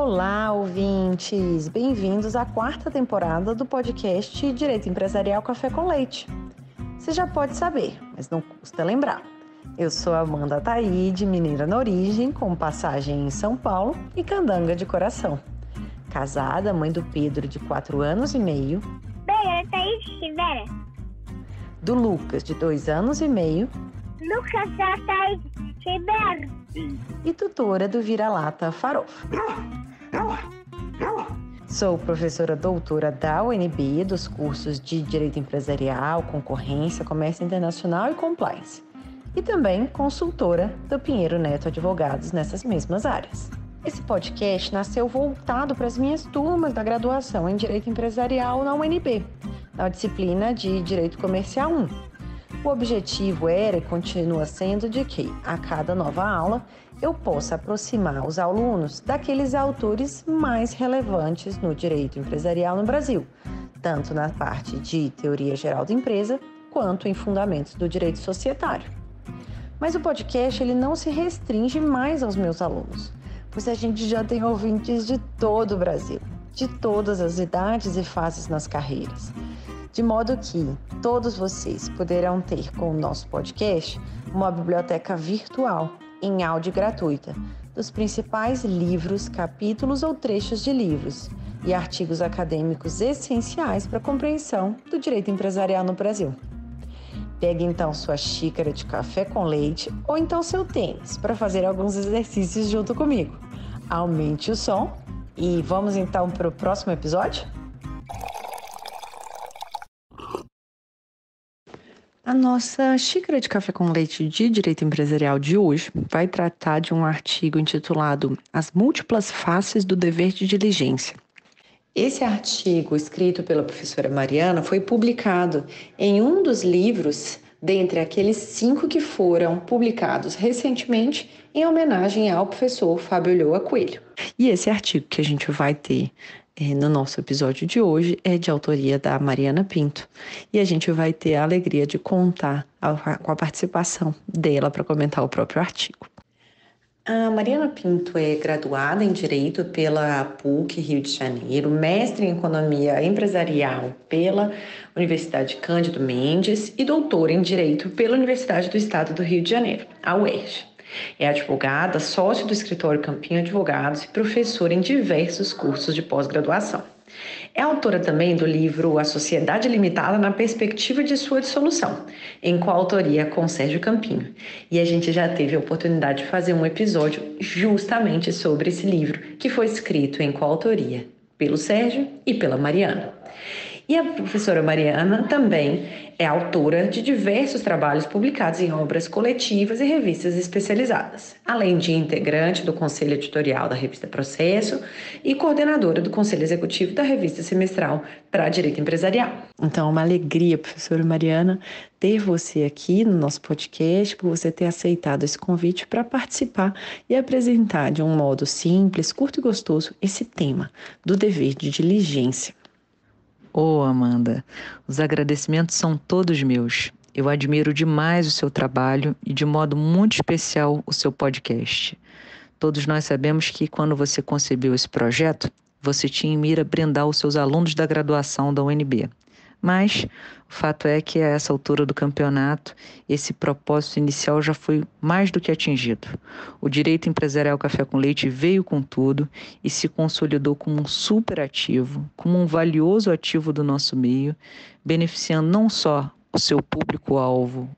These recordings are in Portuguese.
Olá, ouvintes! Bem-vindos à quarta temporada do podcast Direito Empresarial Café com Leite. Você já pode saber, mas não custa lembrar. Eu sou Amanda Ataíde, mineira na origem, com passagem em São Paulo e candanga de coração. Casada, mãe do Pedro, de 4 anos e meio. Bem, Ataíde Rivera. Do Lucas, de 2 anos e meio. Lucas Ataíde Rivera. E tutora do Vira-Lata Farofa. Sou professora doutora da UNB dos cursos de Direito Empresarial, Concorrência, Comércio Internacional e Compliance. E também consultora do Pinheiro Neto Advogados nessas mesmas áreas. Esse podcast nasceu voltado para as minhas turmas da graduação em Direito Empresarial na UNB, na disciplina de Direito Comercial 1. O objetivo era e continua sendo de que, a cada nova aula, eu possa aproximar os alunos daqueles autores mais relevantes no direito empresarial no Brasil, tanto na parte de teoria geral da empresa, quanto em fundamentos do direito societário. Mas o podcast ele não se restringe mais aos meus alunos, pois a gente já tem ouvintes de todo o Brasil, de todas as idades e fases nas carreiras. De modo que todos vocês poderão ter com o nosso podcast uma biblioteca virtual, em áudio gratuita, dos principais livros, capítulos ou trechos de livros e artigos acadêmicos essenciais para a compreensão do direito empresarial no Brasil. Pegue então sua xícara de café com leite ou então seu tênis para fazer alguns exercícios junto comigo. Aumente o som e vamos então para o próximo episódio? A nossa xícara de café com leite de direito empresarial de hoje vai tratar de um artigo intitulado As Múltiplas Faces do Dever de Diligência. Esse artigo, escrito pela professora Mariana, foi publicado em um dos livros dentre aqueles 5 que foram publicados recentemente em homenagem ao professor Fábio Ulloa Coelho. E esse artigo que a gente vai ter no nosso episódio de hoje é de autoria da Mariana Pinto e a gente vai ter a alegria de contar com a participação dela para comentar o próprio artigo. A Mariana Pinto é graduada em Direito pela PUC Rio de Janeiro, mestre em Economia Empresarial pela Universidade Cândido Mendes e doutora em Direito pela Universidade do Estado do Rio de Janeiro, a UERJ. É advogada, sócio do escritório Campinho Advogados e professora em diversos cursos de pós-graduação. É autora também do livro A Sociedade Limitada na Perspectiva de Sua Dissolução, em coautoria com Sérgio Campinho. E a gente já teve a oportunidade de fazer um episódio justamente sobre esse livro, que foi escrito em coautoria pelo Sérgio e pela Mariana. E a professora Mariana também é autora de diversos trabalhos publicados em obras coletivas e revistas especializadas, além de integrante do Conselho Editorial da Revista Processo e coordenadora do Conselho Executivo da Revista Semestral para Direito Empresarial. Então, é uma alegria, professora Mariana, ter você aqui no nosso podcast, por você ter aceitado esse convite para participar e apresentar de um modo simples, curto e gostoso esse tema do dever de diligência. Amanda, os agradecimentos são todos meus. Eu admiro demais o seu trabalho e, de modo muito especial, o seu podcast. Todos nós sabemos que, quando você concebeu esse projeto, você tinha em mira brindar os seus alunos da graduação da UNB. Mas o fato é que, a essa altura do campeonato, esse propósito inicial já foi mais do que atingido. O Direito Empresarial Café com Leite veio com tudo e se consolidou como um superativo, como um valioso ativo do nosso meio, beneficiando não só o seu público-alvo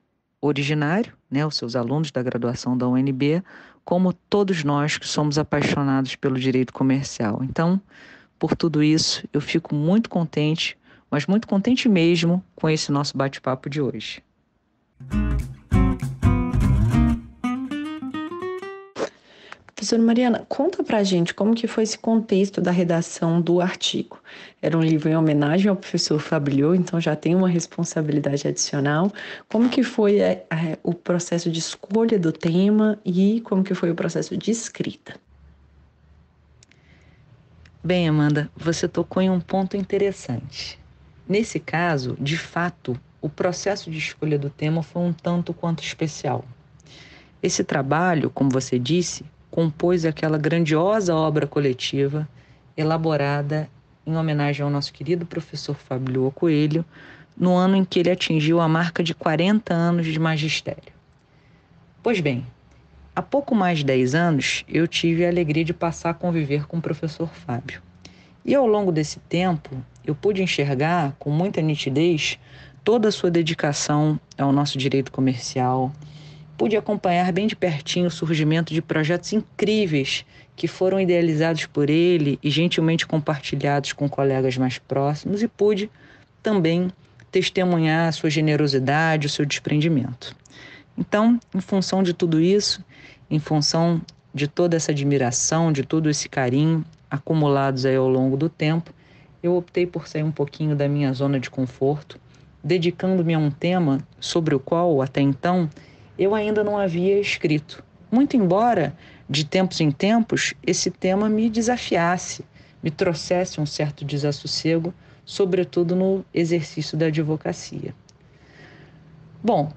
originário, os seus alunos da graduação da UNB, como todos nós que somos apaixonados pelo direito comercial. Então, por tudo isso, eu fico muito contente, mas muito contente mesmo com esse nosso bate-papo de hoje. Professora Mariana, conta pra gente como que foi esse contexto da redação do artigo. Era um livro em homenagem ao professor Fábio Ulloa, então já tem uma responsabilidade adicional. Como que foi o processo de escolha do tema e como que foi o processo de escrita? Bem, Amanda, você tocou em um ponto interessante. Nesse caso, de fato, o processo de escolha do tema foi um tanto quanto especial. Esse trabalho, como você disse, compôs aquela grandiosa obra coletiva elaborada em homenagem ao nosso querido professor Fábio Coelho, no ano em que ele atingiu a marca de 40 anos de magistério. Pois bem, há pouco mais de 10 anos, eu tive a alegria de passar a conviver com o professor Fábio. E ao longo desse tempo, eu pude enxergar com muita nitidez toda a sua dedicação ao nosso direito comercial. Pude acompanhar bem de pertinho o surgimento de projetos incríveis que foram idealizados por ele e gentilmente compartilhados com colegas mais próximos, e pude também testemunhar a sua generosidade, o seu desprendimento. Então, em função de tudo isso, em função de toda essa admiração, de todo esse carinho acumulados aí ao longo do tempo, eu optei por sair um pouquinho da minha zona de conforto, dedicando-me a um tema sobre o qual, até então, eu ainda não havia escrito. Muito embora, de tempos em tempos, esse tema me desafiasse, me trouxesse um certo desassossego, sobretudo no exercício da advocacia. Bom,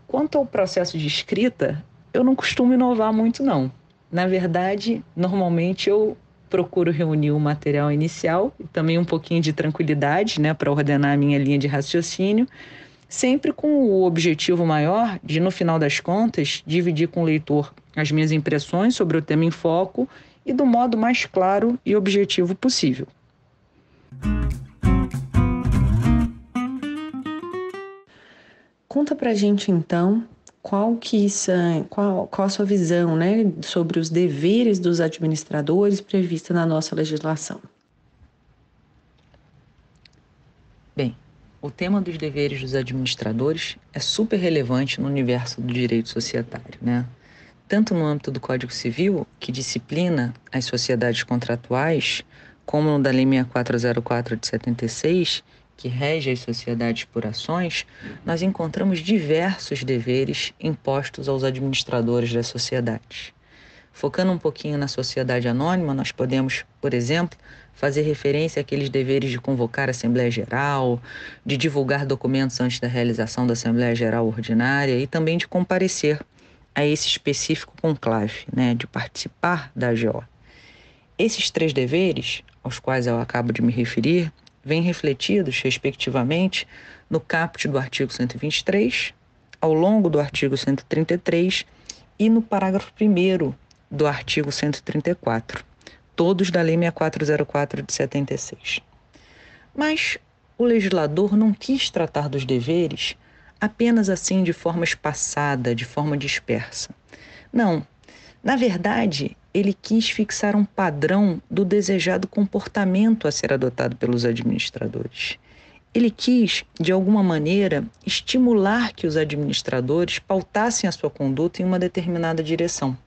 quanto ao processo de escrita, eu não costumo inovar muito, não. Na verdade, normalmente eu procuro reunir o material inicial e também um pouquinho de tranquilidade, para ordenar a minha linha de raciocínio, sempre com o objetivo maior de, no final das contas, dividir com o leitor as minhas impressões sobre o tema em foco e do modo mais claro e objetivo possível. Conta pra gente, então, qual a sua visão, sobre os deveres dos administradores prevista na nossa legislação. Bem, o tema dos deveres dos administradores é super relevante no universo do direito societário, Tanto no âmbito do Código Civil, que disciplina as sociedades contratuais, como no da Lei 6404 de 76, que rege as sociedades por ações, nós encontramos diversos deveres impostos aos administradores das sociedades. Focando um pouquinho na sociedade anônima, nós podemos, por exemplo, fazer referência àqueles deveres de convocar a Assembleia Geral, de divulgar documentos antes da realização da Assembleia Geral Ordinária e também de comparecer a esse específico conclave, de participar da AGO. Esses 3 deveres, aos quais eu acabo de me referir, vêm refletidos, respectivamente, no caput do artigo 123, ao longo do artigo 133 e no parágrafo 1º do artigo 134, todos da Lei 6404 de 76. Mas o legislador não quis tratar dos deveres apenas assim de forma espaçada, de forma dispersa. Não, na verdade, ele quis fixar um padrão do desejado comportamento a ser adotado pelos administradores. Ele quis, de alguma maneira, estimular que os administradores pautassem a sua conduta em uma determinada direção.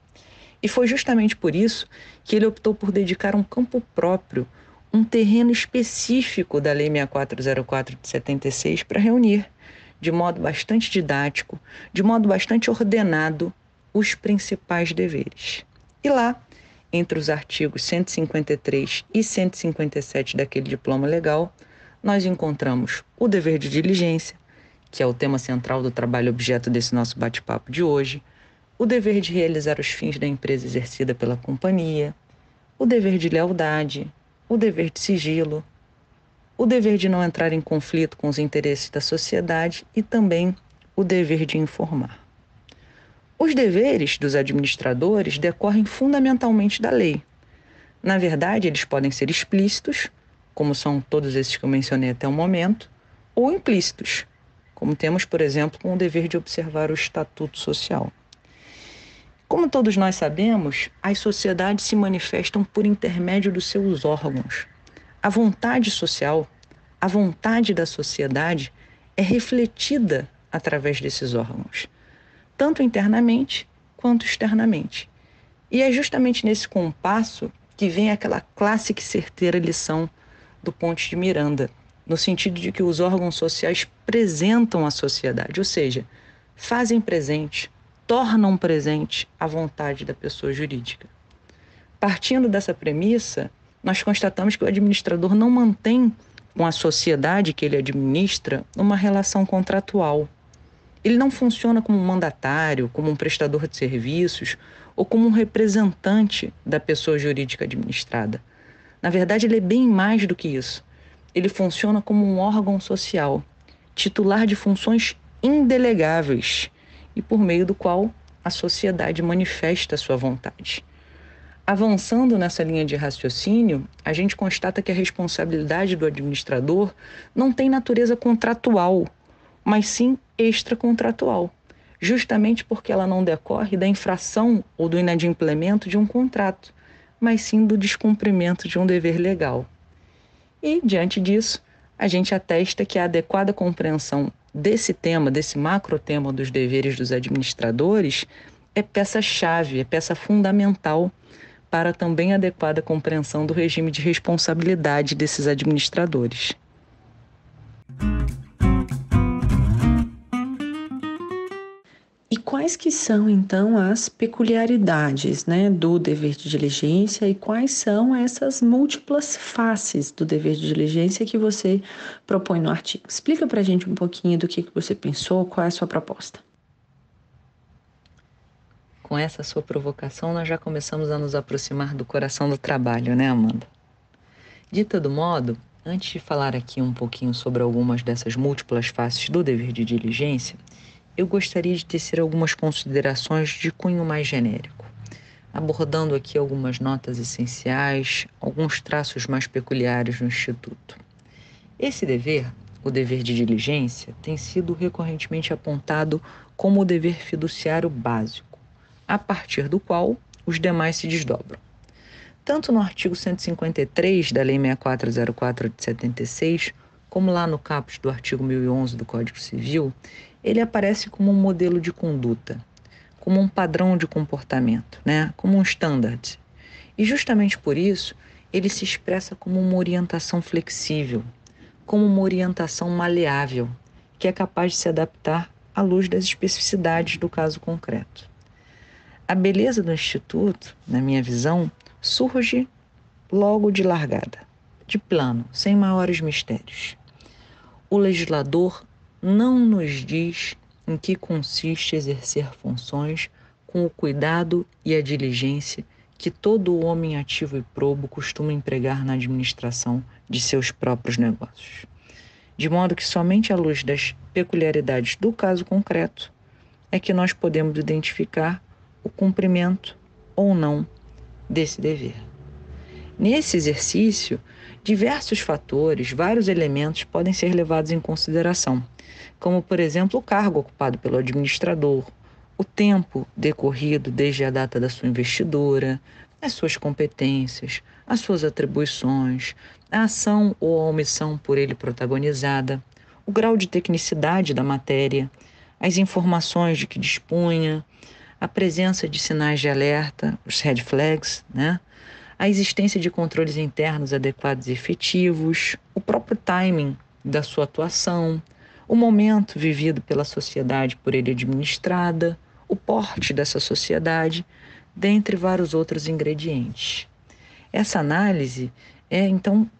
E foi justamente por isso que ele optou por dedicar um campo próprio, um terreno específico da Lei 6404 de 76 para reunir, de modo bastante didático, de modo bastante ordenado, os principais deveres. E lá, entre os artigos 153 e 157 daquele diploma legal, nós encontramos o dever de diligência, que é o tema central do trabalho objeto desse nosso bate-papo de hoje, o dever de realizar os fins da empresa exercida pela companhia, o dever de lealdade, o dever de sigilo, o dever de não entrar em conflito com os interesses da sociedade e também o dever de informar. Os deveres dos administradores decorrem fundamentalmente da lei. Na verdade, eles podem ser explícitos, como são todos esses que eu mencionei até o momento, ou implícitos, como temos, por exemplo, com o dever de observar o Estatuto Social. Como todos nós sabemos, as sociedades se manifestam por intermédio dos seus órgãos. A vontade social, a vontade da sociedade é refletida através desses órgãos, tanto internamente quanto externamente. E é justamente nesse compasso que vem aquela clássica e certeira lição do Ponte de Miranda, no sentido de que os órgãos sociais presentam a sociedade, ou seja, fazem presente, tornam presente a vontade da pessoa jurídica. Partindo dessa premissa, nós constatamos que o administrador não mantém com a sociedade que ele administra uma relação contratual. Ele não funciona como um mandatário, como um prestador de serviços ou como um representante da pessoa jurídica administrada. Na verdade, ele é bem mais do que isso. Ele funciona como um órgão social, titular de funções indelegáveis e por meio do qual a sociedade manifesta a sua vontade. Avançando nessa linha de raciocínio, a gente constata que a responsabilidade do administrador não tem natureza contratual, mas sim extracontratual, justamente porque ela não decorre da infração ou do inadimplemento de um contrato, mas sim do descumprimento de um dever legal. E, diante disso, a gente atesta que a adequada compreensão desse tema, desse macrotema dos deveres dos administradores, é peça-chave, é peça fundamental para a também adequada compreensão do regime de responsabilidade desses administradores. E quais que são, então, as peculiaridades, do dever de diligência e quais são essas múltiplas faces do dever de diligência que você propõe no artigo? Explica para a gente um pouquinho do que você pensou, qual é a sua proposta. Com essa sua provocação, nós já começamos a nos aproximar do coração do trabalho, né, Amanda? De todo modo, antes de falar aqui um pouquinho sobre algumas dessas múltiplas faces do dever de diligência, eu gostaria de tecer algumas considerações de cunho mais genérico, abordando aqui algumas notas essenciais, alguns traços mais peculiares do Instituto. Esse dever, o dever de diligência, tem sido recorrentemente apontado como o dever fiduciário básico, a partir do qual os demais se desdobram. Tanto no artigo 153 da Lei 6404 de 76, como lá no caput do artigo 1011 do Código Civil, ele aparece como um modelo de conduta, como um padrão de comportamento, como um standard. E justamente por isso, ele se expressa como uma orientação flexível, como uma orientação maleável, que é capaz de se adaptar à luz das especificidades do caso concreto. A beleza do Instituto, na minha visão, surge logo de largada, de plano, sem maiores mistérios. O legislador não nos diz em que consiste exercer funções com o cuidado e a diligência que todo homem ativo e probo costuma empregar na administração de seus próprios negócios. De modo que somente à luz das peculiaridades do caso concreto é que nós podemos identificar o cumprimento ou não desse dever. Nesse exercício, diversos fatores, vários elementos podem ser levados em consideração, como, por exemplo, o cargo ocupado pelo administrador, o tempo decorrido desde a data da sua investidura, as suas competências, as suas atribuições, a ação ou a omissão por ele protagonizada, o grau de tecnicidade da matéria, as informações de que dispunha, a presença de sinais de alerta, os red flags, a existência de controles internos adequados e efetivos, o próprio timing da sua atuação, o momento vivido pela sociedade por ele administrada, o porte dessa sociedade, dentre vários outros ingredientes. Essa análise é, então,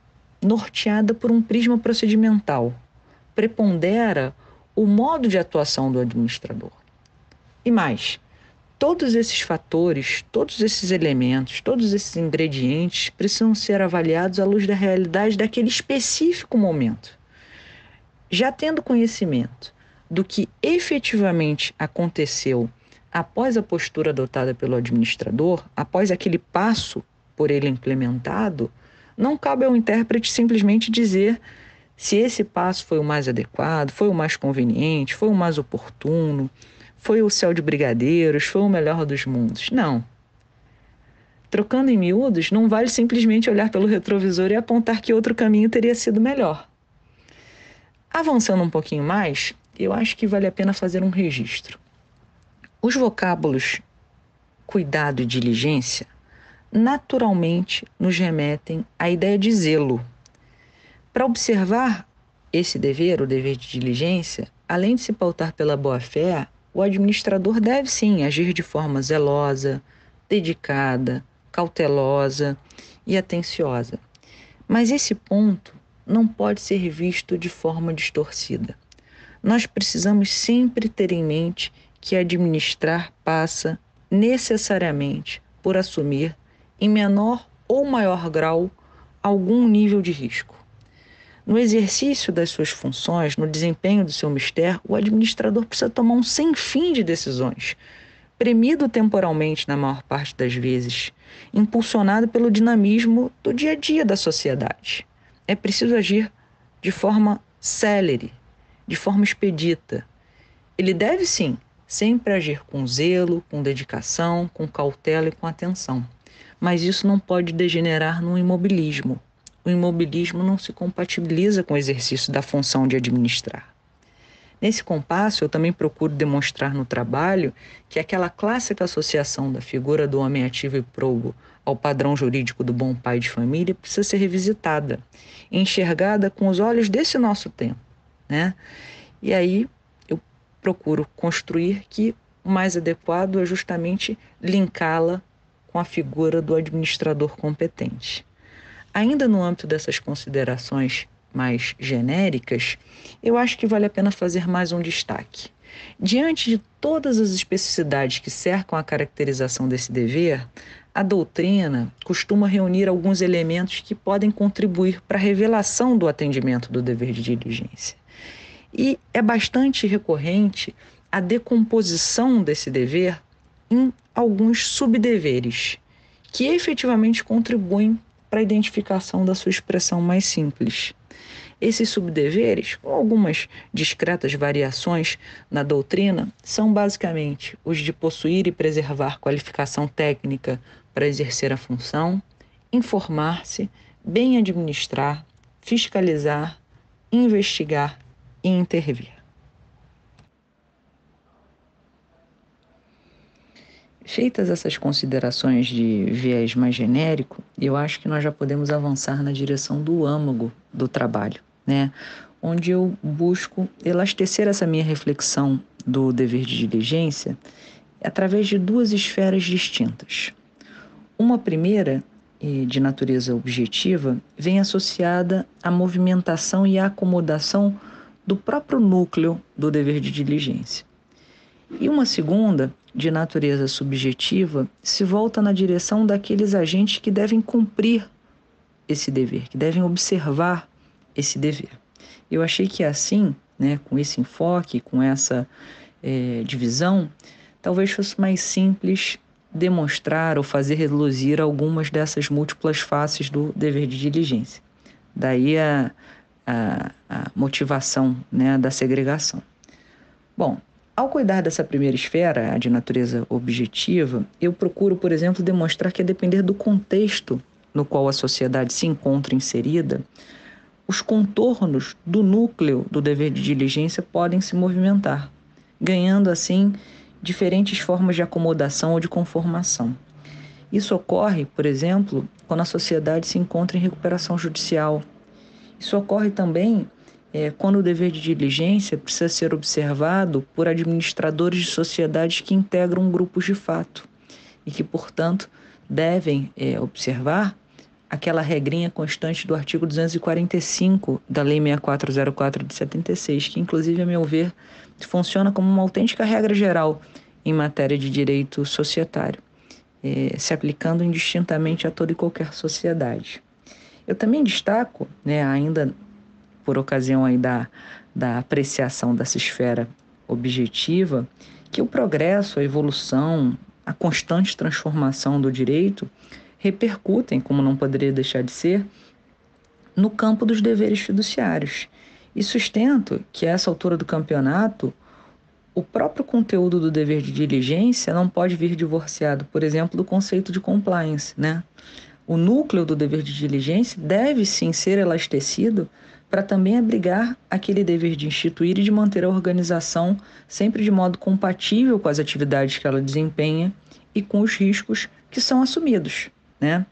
norteada por um prisma procedimental, prepondera o modo de atuação do administrador. E mais, todos esses fatores, todos esses elementos, todos esses ingredientes precisam ser avaliados à luz da realidade daquele específico momento. Já tendo conhecimento do que efetivamente aconteceu após a postura adotada pelo administrador, após aquele passo por ele implementado, não cabe ao intérprete simplesmente dizer se esse passo foi o mais adequado, foi o mais conveniente, foi o mais oportuno, foi o céu de brigadeiros, foi o melhor dos mundos. Não. Trocando em miúdos, não vale simplesmente olhar pelo retrovisor e apontar que outro caminho teria sido melhor. Avançando um pouquinho mais, eu acho que vale a pena fazer um registro. Os vocábulos cuidado e diligência naturalmente nos remetem à ideia de zelo. Para observar esse dever, o dever de diligência, além de se pautar pela boa-fé, o administrador deve sim agir de forma zelosa, dedicada, cautelosa e atenciosa. Mas esse ponto não pode ser visto de forma distorcida. Nós precisamos sempre ter em mente que administrar passa necessariamente por assumir, em menor ou maior grau, algum nível de risco. No exercício das suas funções, no desempenho do seu mistério, o administrador precisa tomar um sem fim de decisões, premido temporalmente na maior parte das vezes, impulsionado pelo dinamismo do dia a dia da sociedade. É preciso agir de forma célere, de forma expedita. Ele deve, sim, sempre agir com zelo, com dedicação, com cautela e com atenção. Mas isso não pode degenerar no imobilismo. O imobilismo não se compatibiliza com o exercício da função de administrar. Nesse compasso, eu também procuro demonstrar no trabalho que aquela clássica associação da figura do homem ativo e probo ao padrão jurídico do bom pai de família precisa ser revisitada, enxergada com os olhos desse nosso tempo, né? E aí eu procuro construir que o mais adequado é justamente linká-la com a figura do administrador competente. Ainda no âmbito dessas considerações mais genéricas, eu acho que vale a pena fazer mais um destaque. Diante de todas as especificidades que cercam a caracterização desse dever, a doutrina costuma reunir alguns elementos que podem contribuir para a revelação do atendimento do dever de diligência. E é bastante recorrente a decomposição desse dever em alguns subdeveres, que efetivamente contribuem para a identificação da sua expressão mais simples. Esses subdeveres, com algumas discretas variações na doutrina, são basicamente os de possuir e preservar qualificação técnica para exercer a função, informar-se, bem administrar, fiscalizar, investigar e intervir. Feitas essas considerações de viés mais genérico, eu acho que nós já podemos avançar na direção do âmago do trabalho, né? Onde eu busco elastecer essa minha reflexão do dever de diligência através de duas esferas distintas. Uma primeira, de natureza objetiva, vem associada à movimentação e à acomodação do próprio núcleo do dever de diligência. E uma segunda, de natureza subjetiva, se volta na direção daqueles agentes que devem cumprir esse dever, que devem observar esse dever. Eu achei que assim, né, com esse enfoque, com essa divisão, talvez fosse mais simples demonstrar ou fazer reluzir algumas dessas múltiplas faces do dever de diligência. Daí a motivação, né, da segregação. Bom, ao cuidar dessa primeira esfera, a de natureza objetiva, eu procuro, por exemplo, demonstrar que, a depender do contexto no qual a sociedade se encontra inserida, os contornos do núcleo do dever de diligência podem se movimentar, ganhando, assim, diferentes formas de acomodação ou de conformação. Isso ocorre, por exemplo, quando a sociedade se encontra em recuperação judicial. Isso ocorre também quando o dever de diligência precisa ser observado por administradores de sociedades que integram grupos de fato e que, portanto, devem observar aquela regrinha constante do artigo 245 da Lei 6404 de 76, que, inclusive, a meu ver, funciona como uma autêntica regra geral em matéria de direito societário, se aplicando indistintamente a toda e qualquer sociedade. Eu também destaco, ainda por ocasião aí da apreciação dessa esfera objetiva, que o progresso, a evolução, a constante transformação do direito repercutem, como não poderia deixar de ser, no campo dos deveres fiduciários. E sustento que, a essa altura do campeonato, o próprio conteúdo do dever de diligência não pode vir divorciado, por exemplo, do conceito de compliance, né? O núcleo do dever de diligência deve sim ser elastecido para também abrigar aquele dever de instituir e de manter a organização sempre de modo compatível com as atividades que ela desempenha e com os riscos que são assumidos, né?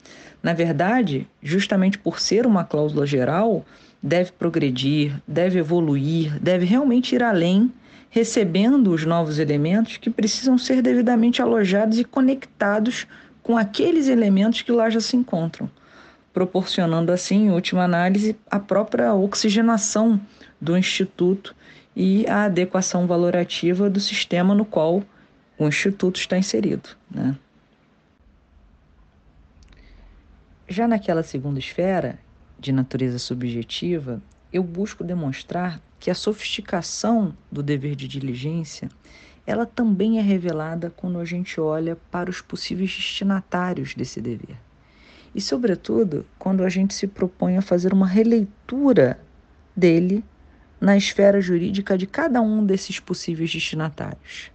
Na verdade, justamente por ser uma cláusula geral, deve progredir, deve evoluir, deve realmente ir além, recebendo os novos elementos que precisam ser devidamente alojados e conectados com aqueles elementos que lá já se encontram, proporcionando assim, em última análise, a própria oxigenação do Instituto e a adequação valorativa do sistema no qual o Instituto está inserido, né? Já naquela segunda esfera, de natureza subjetiva, eu busco demonstrar que a sofisticação do dever de diligência, ela também é revelada quando a gente olha para os possíveis destinatários desse dever. E, sobretudo, quando a gente se propõe a fazer uma releitura dele na esfera jurídica de cada um desses possíveis destinatários.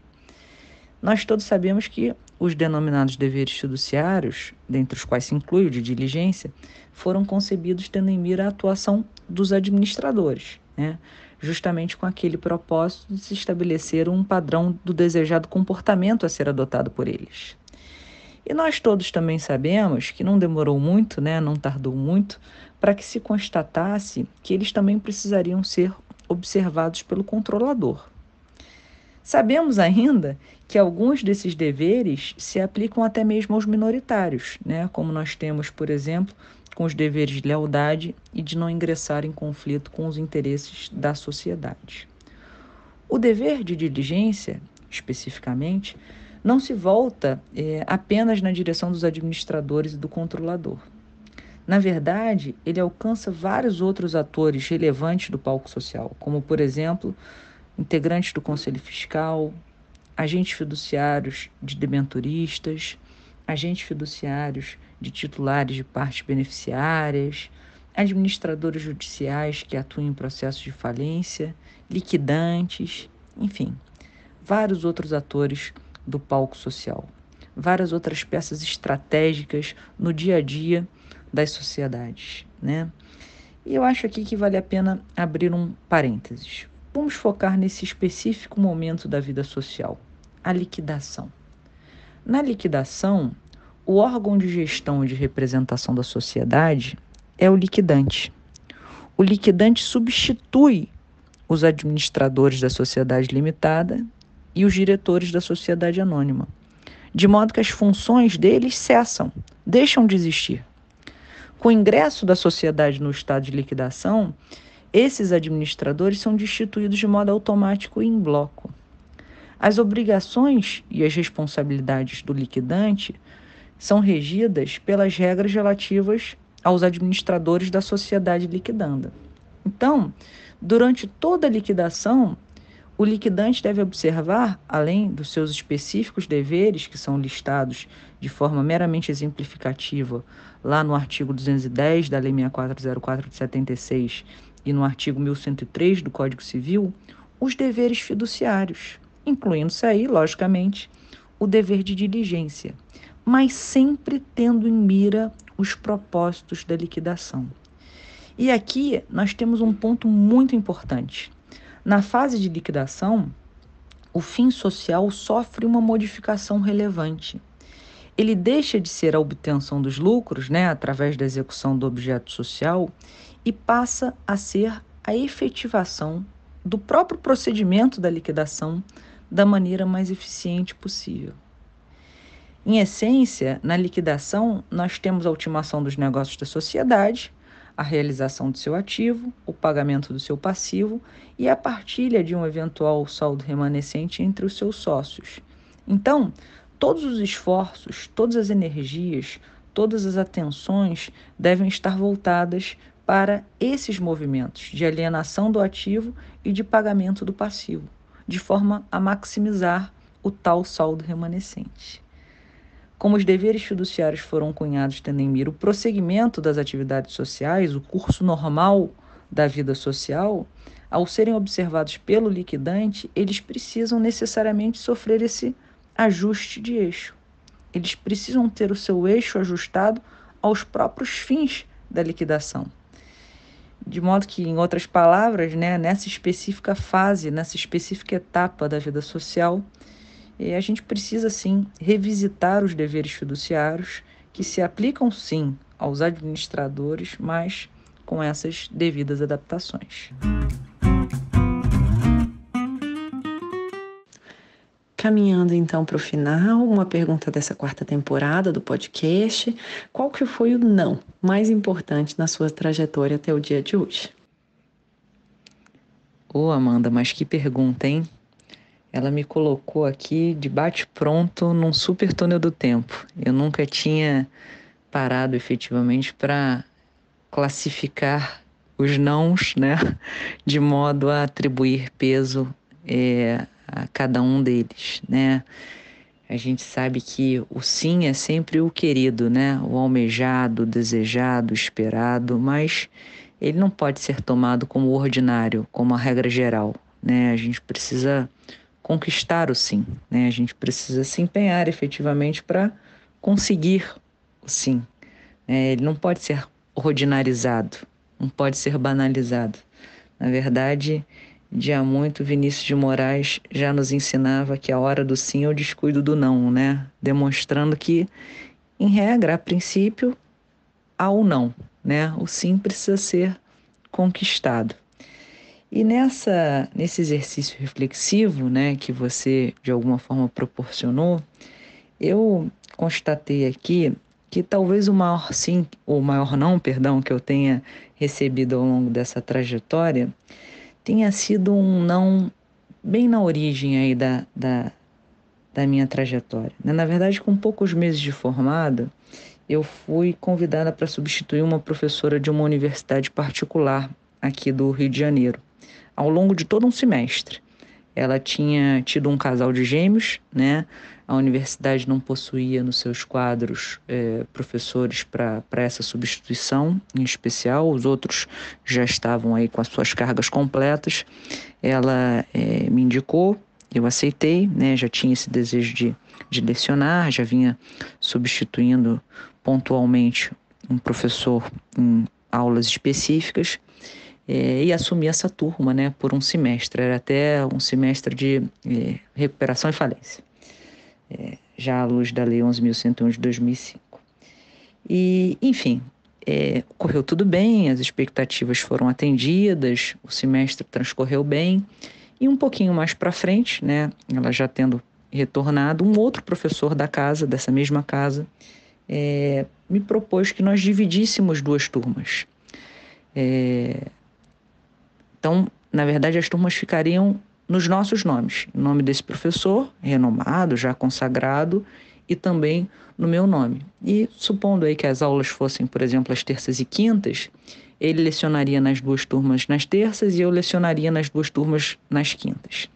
Nós todos sabemos que os denominados deveres fiduciários, dentre os quais se inclui o de diligência, foram concebidos tendo em mira a atuação dos administradores, né? Justamente com aquele propósito de se estabelecer um padrão do desejado comportamento a ser adotado por eles. E nós todos também sabemos que não demorou muito, né? Não tardou muito, para que se constatasse que eles também precisariam ser observados pelo controlador. Sabemos ainda que alguns desses deveres se aplicam até mesmo aos minoritários, né? Como nós temos, por exemplo, com os deveres de lealdade e de não ingressar em conflito com os interesses da sociedade. O dever de diligência, especificamente, não se volta apenas na direção dos administradores e do controlador. Na verdade, ele alcança vários outros atores relevantes do palco social, como, por exemplo, integrantes do Conselho Fiscal, agentes fiduciários de debenturistas, agentes fiduciários de titulares de partes beneficiárias, administradores judiciais que atuam em processos de falência, liquidantes, enfim, vários outros atores do palco social, várias outras peças estratégicas no dia a dia das sociedades, né? E eu acho aqui que vale a pena abrir um parênteses. Vamos focar nesse específico momento da vida social, a liquidação. Na liquidação, o órgão de gestão e de representação da sociedade é o liquidante. O liquidante substitui os administradores da sociedade limitada e os diretores da sociedade anônima, de modo que as funções deles cessam, deixam de existir. Com o ingresso da sociedade no estado de liquidação, esses administradores são destituídos de modo automático e em bloco. As obrigações e as responsabilidades do liquidante são regidas pelas regras relativas aos administradores da sociedade liquidanda. Então, durante toda a liquidação, o liquidante deve observar, além dos seus específicos deveres, que são listados de forma meramente exemplificativa lá no artigo 210 da Lei 6404 de 76 e no artigo 1103 do Código Civil, os deveres fiduciários, incluindo-se aí, logicamente, o dever de diligência, mas sempre tendo em mira os propósitos da liquidação. E aqui nós temos um ponto muito importante. Na fase de liquidação, o fim social sofre uma modificação relevante. Ele deixa de ser a obtenção dos lucros, né, através da execução do objeto social, e passa a ser a efetivação do próprio procedimento da liquidação da maneira mais eficiente possível. Em essência, na liquidação, nós temos a ultimação dos negócios da sociedade, a realização do seu ativo, o pagamento do seu passivo e a partilha de um eventual saldo remanescente entre os seus sócios. Então, todos os esforços, todas as energias, todas as atenções devem estar voltadas para esses movimentos de alienação do ativo e de pagamento do passivo, de forma a maximizar o tal saldo remanescente. Como os deveres fiduciários foram cunhados tendo em mira o prosseguimento das atividades sociais, o curso normal da vida social, ao serem observados pelo liquidante, eles precisam necessariamente sofrer esse ajuste de eixo. Eles precisam ter o seu eixo ajustado aos próprios fins da liquidação. De modo que, em outras palavras, né, nessa específica fase, nessa específica etapa da vida social, a gente precisa, sim, revisitar os deveres fiduciários que se aplicam, sim, aos administradores, mas com essas devidas adaptações. Caminhando então para o final, uma pergunta dessa quarta temporada do podcast: qual que foi o não mais importante na sua trajetória até o dia de hoje? Amanda, mas que pergunta, hein? ela me colocou aqui de bate-pronto num super túnel do tempo. Eu nunca tinha parado efetivamente para classificar os nãos, né, de modo a atribuir peso a cada um deles, né? A gente sabe que o sim é sempre o querido, né? O almejado, o desejado, o esperado, mas ele não pode ser tomado como ordinário, como a regra geral, né? A gente precisa conquistar o sim, né? A gente precisa se empenhar efetivamente para conseguir o sim, né? Ele não pode ser ordinarizado, não pode ser banalizado. Na verdade, de há muito, Vinícius de Moraes já nos ensinava que a hora do sim é o descuido do não, né? Demonstrando que, em regra, a princípio, há o não, né? O sim precisa ser conquistado. E nesse exercício reflexivo, né, que você de alguma forma proporcionou, eu constatei aqui que talvez o maior sim, ou maior não, perdão, que eu tenha recebido ao longo dessa trajetória tenha sido um não bem na origem aí da minha trajetória. Na verdade, com poucos meses de formada, eu fui convidada para substituir uma professora de uma universidade particular aqui do Rio de Janeiro, ao longo de todo um semestre. Ela tinha tido um casal de gêmeos, né? A universidade não possuía nos seus quadros professores para essa substituição em especial, os outros já estavam aí com as suas cargas completas. Ela me indicou, eu aceitei, né? Já tinha esse desejo de lecionar, já vinha substituindo pontualmente um professor em aulas específicas. E assumi essa turma, né, por um semestre, era até um semestre de recuperação e falência, já à luz da Lei 11.101 de 2005. E, enfim, correu tudo bem, as expectativas foram atendidas, o semestre transcorreu bem, e um pouquinho mais para frente, né, ela já tendo retornado, um outro professor da casa, dessa mesma casa, me propôs que nós dividíssemos duas turmas. Então, na verdade, as turmas ficariam nos nossos nomes. O nome desse professor, renomado, já consagrado, e também no meu nome. E supondo aí que as aulas fossem, por exemplo, às terças e quintas, ele lecionaria nas duas turmas nas terças e eu lecionaria nas duas turmas nas quintas.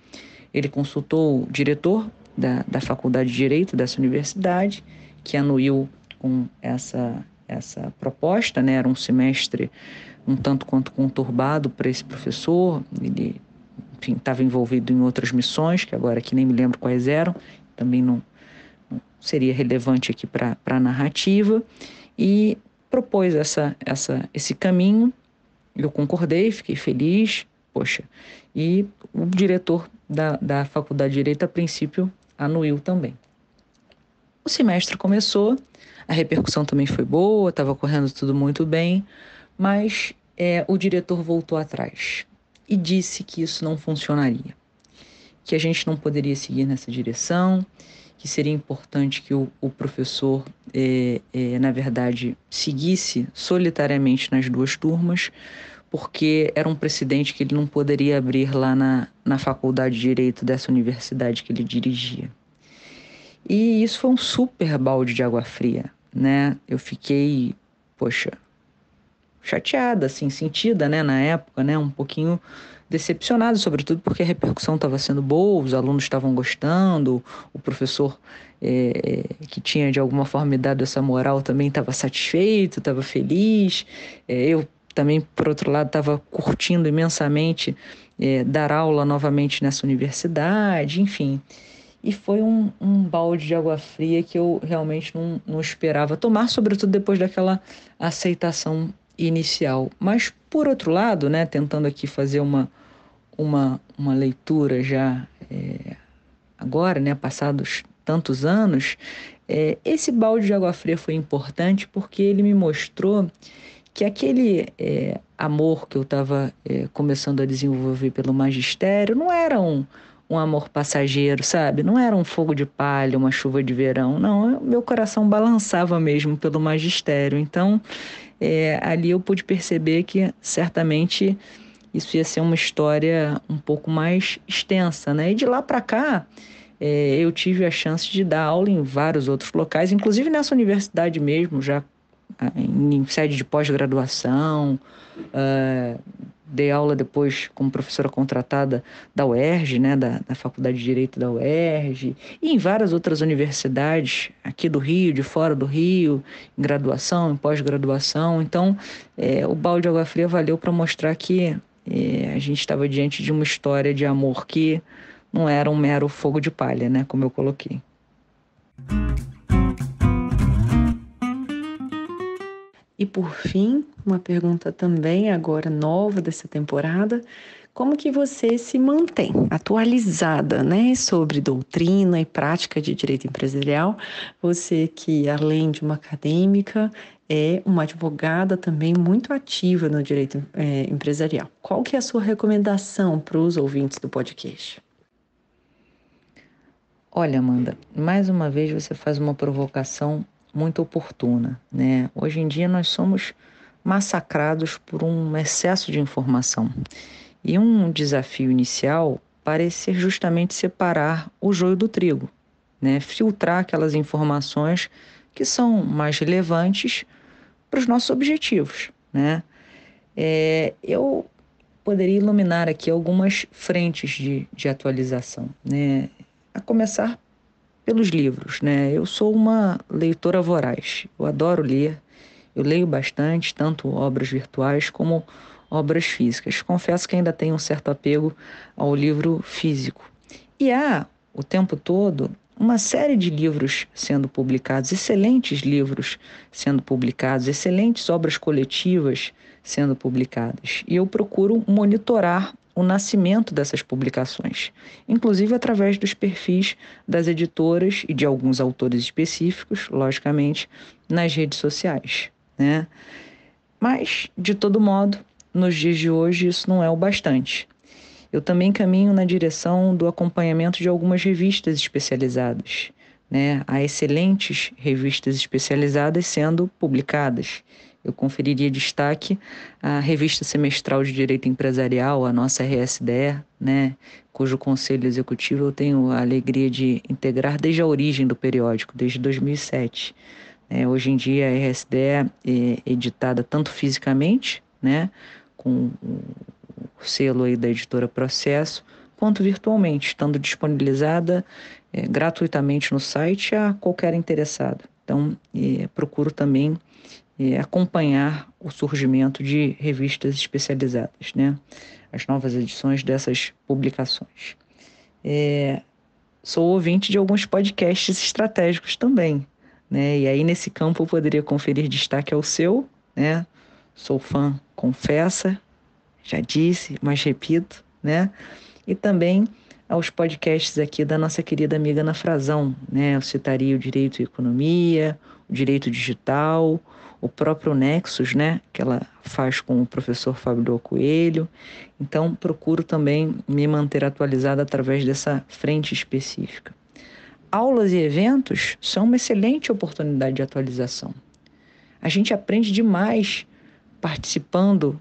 Ele consultou o diretor da Faculdade de Direito dessa universidade, que anuiu com essa proposta, né? Era um semestre um tanto quanto conturbado para esse professor. Ele, enfim, estava envolvido em outras missões, que agora aqui nem me lembro quais eram, também não seria relevante aqui para a narrativa, e propôs esse caminho. Eu concordei, fiquei feliz, poxa, e o diretor da Faculdade de Direito, a princípio, anuiu também. O semestre começou, a repercussão também foi boa, estava correndo tudo muito bem, mas o diretor voltou atrás e disse que isso não funcionaria, que a gente não poderia seguir nessa direção, que seria importante que o professor, na verdade, seguisse solitariamente nas duas turmas, porque era um precedente que ele não poderia abrir lá na Faculdade de Direito dessa universidade que ele dirigia. E isso foi um super balde de água fria, né? Eu fiquei, poxa, chateada, assim, sentida, né, na época, né, um pouquinho decepcionada, sobretudo porque a repercussão estava sendo boa, os alunos estavam gostando, o professor que tinha de alguma forma me dado essa moral também estava satisfeito, estava feliz, eu também, por outro lado, estava curtindo imensamente dar aula novamente nessa universidade, enfim. E foi um balde de água fria que eu realmente não esperava tomar, sobretudo depois daquela aceitação inicial. Mas, por outro lado, né, tentando aqui fazer uma leitura já agora, né, passados tantos anos, esse balde de água fria foi importante porque ele me mostrou que aquele amor que eu estava começando a desenvolver pelo magistério não era um amor passageiro, sabe? Não era um fogo de palha, uma chuva de verão, não. Meu coração balançava mesmo pelo magistério. Então, ali eu pude perceber que certamente isso ia ser uma história um pouco mais extensa, né? E de lá para cá, eu tive a chance de dar aula em vários outros locais, inclusive nessa universidade mesmo, já em sede de pós-graduação, dei aula depois como professora contratada da UERJ, né, da Faculdade de Direito da UERJ, e em várias outras universidades, aqui do Rio, de fora do Rio, em graduação, em pós-graduação. Então, o Balde de Água Fria valeu para mostrar que a gente estava diante de uma história de amor que não era um mero fogo de palha, né, como eu coloquei. E por fim, uma pergunta também agora nova dessa temporada, como que você se mantém atualizada, né, sobre doutrina e prática de direito empresarial? Você que, além de uma acadêmica, é uma advogada também muito ativa no direito empresarial. Qual que é a sua recomendação para os ouvintes do podcast? Olha, Amanda, mais uma vez você faz uma provocação muito oportuna, né? Hoje em dia nós somos massacrados por um excesso de informação. E um desafio inicial parece ser justamente separar o joio do trigo, né? Filtrar aquelas informações que são mais relevantes para os nossos objetivos, né? Eu poderia iluminar aqui algumas frentes de atualização, né? A começar pelos livros, né? Eu sou uma leitora voraz, eu adoro ler, eu leio bastante, tanto obras virtuais como obras físicas. Confesso que ainda tenho um certo apego ao livro físico. E há, o tempo todo, uma série de livros sendo publicados, excelentes livros sendo publicados, excelentes obras coletivas sendo publicadas. E eu procuro monitorar o nascimento dessas publicações, inclusive através dos perfis das editoras e de alguns autores específicos, logicamente, nas redes sociais, né? Mas, de todo modo, nos dias de hoje isso não é o bastante. Eu também caminho na direção do acompanhamento de algumas revistas especializadas, né? Há excelentes revistas especializadas sendo publicadas. Eu conferiria destaque à Revista Semestral de Direito Empresarial, a nossa RSDE, né, cujo conselho executivo eu tenho a alegria de integrar desde a origem do periódico, desde 2007. Hoje em dia a RSDE é editada tanto fisicamente, né, com o selo aí da editora Processo, quanto virtualmente, estando disponibilizada gratuitamente no site a qualquer interessado. Então, procuro também acompanhar o surgimento de revistas especializadas, né? As novas edições dessas publicações. Sou ouvinte de alguns podcasts estratégicos também, né? E aí nesse campo eu poderia conferir destaque ao seu, né? Sou fã, confessa, já disse, mas repito, né? E também aos podcasts aqui da nossa querida amiga Ana Frazão, né? Eu citaria o Direito e Economia, o Direito Digital, o próprio Nexus, né, que ela faz com o professor Fábio Coelho. Então, procuro também me manter atualizada através dessa frente específica. Aulas e eventos são uma excelente oportunidade de atualização. A gente aprende demais participando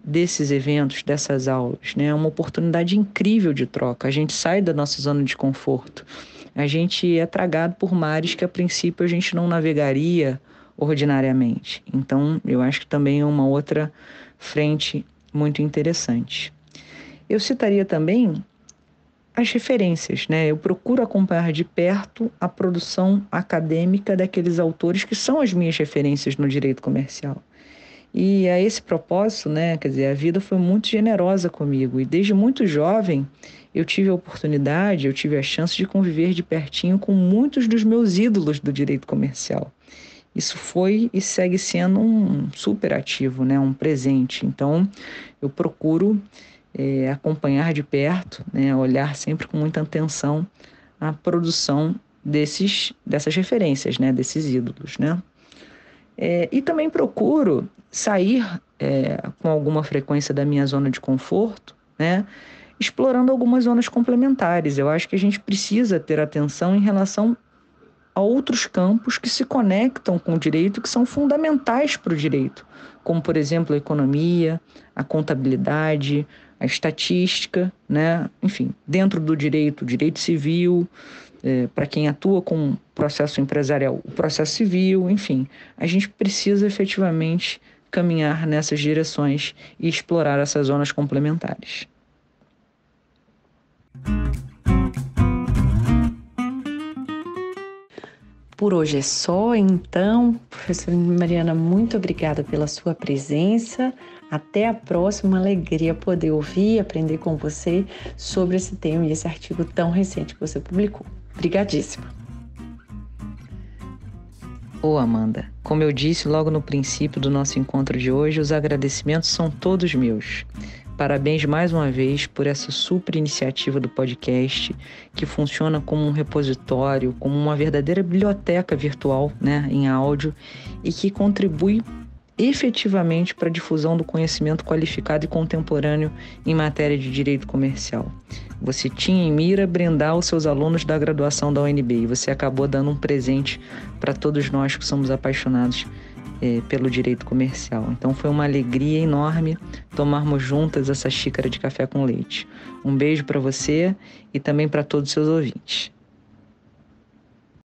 desses eventos, dessas aulas, né? É uma oportunidade incrível de troca. A gente sai da nossa zona de conforto. A gente é tragado por mares que, a princípio, a gente não navegaria ordinariamente. Então, eu acho que também é uma outra frente muito interessante. Eu citaria também as referências, né? Eu procuro acompanhar de perto a produção acadêmica daqueles autores que são as minhas referências no direito comercial. E a esse propósito, né, quer dizer, a vida foi muito generosa comigo. E desde muito jovem, eu tive a chance de conviver de pertinho com muitos dos meus ídolos do direito comercial. Isso foi e segue sendo um super ativo, né? Um presente. Então, eu procuro acompanhar de perto, né? Olhar sempre com muita atenção a produção dessas referências, né? Desses ídolos, né? E também procuro sair com alguma frequência da minha zona de conforto, né? Explorando algumas zonas complementares. Eu acho que a gente precisa ter atenção em relação a outros campos que se conectam com o direito, que são fundamentais para o direito, como, por exemplo, a economia, a contabilidade, a estatística, né? Enfim, dentro do direito, o direito civil, para quem atua com processo empresarial, o processo civil, enfim. A gente precisa efetivamente caminhar nessas direções e explorar essas zonas complementares. Por hoje é só, então, professora Mariana, muito obrigada pela sua presença. Até a próxima, alegria poder ouvir e aprender com você sobre esse tema e esse artigo tão recente que você publicou. Obrigadíssima. Amanda, como eu disse logo no princípio do nosso encontro de hoje, os agradecimentos são todos meus. Parabéns mais uma vez por essa super iniciativa do podcast, que funciona como um repositório, como uma verdadeira biblioteca virtual, né, em áudio, e que contribui efetivamente para a difusão do conhecimento qualificado e contemporâneo em matéria de direito comercial. Você tinha em mira brindar os seus alunos da graduação da UNB e você acabou dando um presente para todos nós que somos apaixonados pelo direito comercial. Então foi uma alegria enorme tomarmos juntas essa xícara de café com leite. Um beijo para você e também para todos os seus ouvintes.